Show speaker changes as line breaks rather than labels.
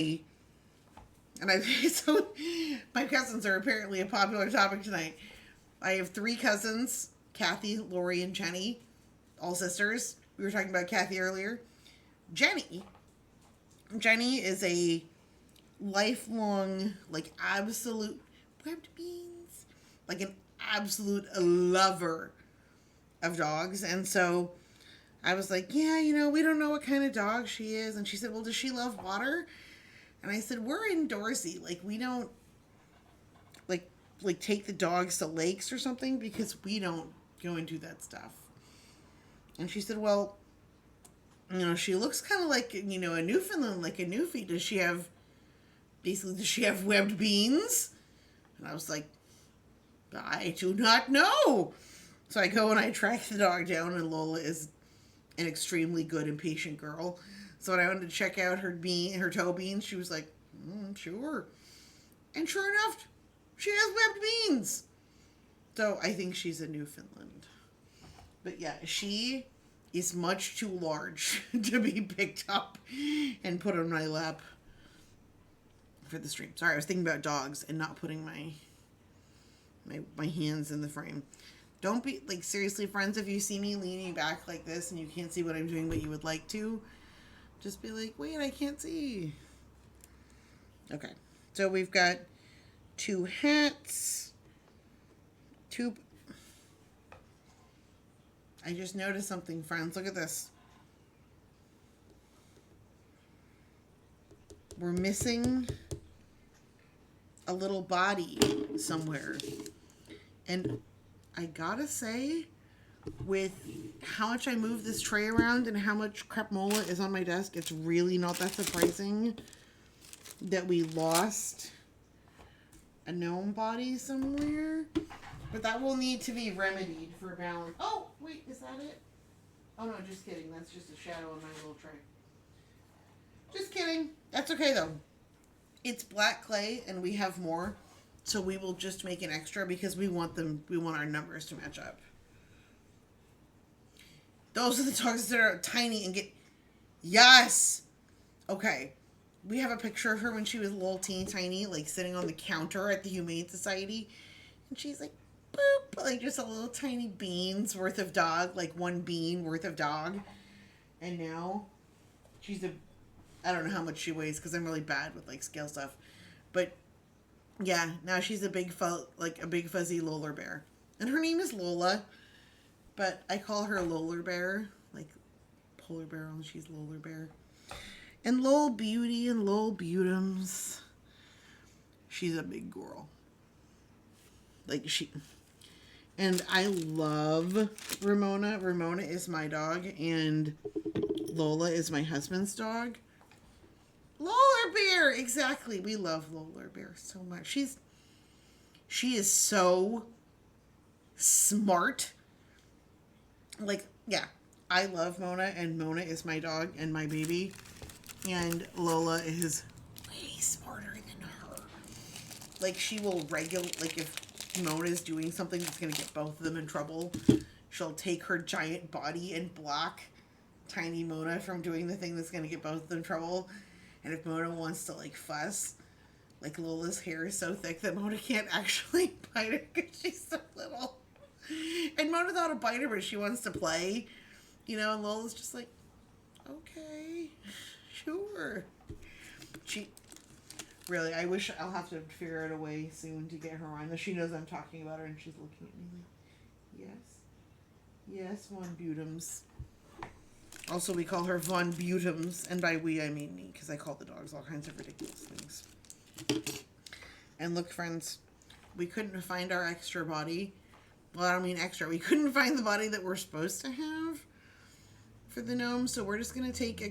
And I so my cousins are apparently a popular topic tonight. I have three cousins: Kathy, Lori, and Jenny, all sisters. We were talking about Kathy earlier. Jenny, Jenny is a lifelong, like absolute webbed beans, like an absolute lover of dogs, and so I was like, yeah, we don't know what kind of dog she is, and she said, well, does she love water? And I said, we're indoorsy. Like, we don't like take the dogs to lakes or something because we don't go and do that stuff. And she said, well, she looks kind of like, a Newfoundland, like a Newfie. Does she have webbed beans? And I was like, I do not know. So I go and I track the dog down, and Lola is an extremely good and patient girl. So when I wanted to check out her toe beans, she was like, sure. And sure enough, she has webbed beans. So I think she's a Newfoundland. But yeah, she is much too large to be picked up and put on my lap for the stream. Sorry, I was thinking about dogs and not putting my hands in the frame. Don't be, like, seriously, friends, if you see me leaning back like this and you can't see what I'm doing but you would like to, just be like, wait, I can't see. Okay, so we've got two hats, I just noticed something, friends. Look at this. We're missing a little body somewhere. And I gotta say, with how much I move this tray around and how much crapola is on my desk, it's really not that surprising that we lost a gnome body somewhere. But that will need to be remedied for balance. Oh, wait, is that it? Oh, no, just kidding. That's just a shadow on my little tray. Just kidding. That's okay, though. It's black clay, and we have more. So we will just make an extra because we want our numbers to match up. Those are the dogs that are tiny and get... Yes! Okay. We have a picture of her when she was a little teeny tiny, like sitting on the counter at the Humane Society. And she's like, boop, like just a little tiny bean's worth of dog, like one bean worth of dog. And now she's I don't know how much she weighs because I'm really bad with like scale stuff. But yeah, now she's a big fuzzy Lola bear. And her name is Lola, but I call her Lola bear, like polar bear, and she's Lola bear. And Lol Beauty and Lol Beautums. She's a big girl. And I love Ramona. Ramona is my dog, and Lola is my husband's dog. Lola Bear, exactly. We love Lola Bear so much. She is so smart. Like, yeah, I love Mona, and Mona is my dog and my baby, and Lola is way smarter than her. Like, she will regulate, like, if Mona is doing something that's going to get both of them in trouble, she'll take her giant body and block tiny Mona from doing the thing that's going to get both of them in trouble. And if Mona wants to, like, fuss, like, Lola's hair is so thick that Mona can't actually bite her because she's so little. And Mona's not a biter, but she wants to play, and Lola's just like, okay, sure. Really, I wish I'll have to figure out a way soon to get her on. She knows I'm talking about her, and she's looking at me like, yes, Von Butums. Also, we call her Von Butums, and by we, I mean me, because I call the dogs all kinds of ridiculous things. And look, friends, we couldn't find our extra body. Well, I don't mean extra. We couldn't find the body that we're supposed to have for the gnome, so we're just going to take, again,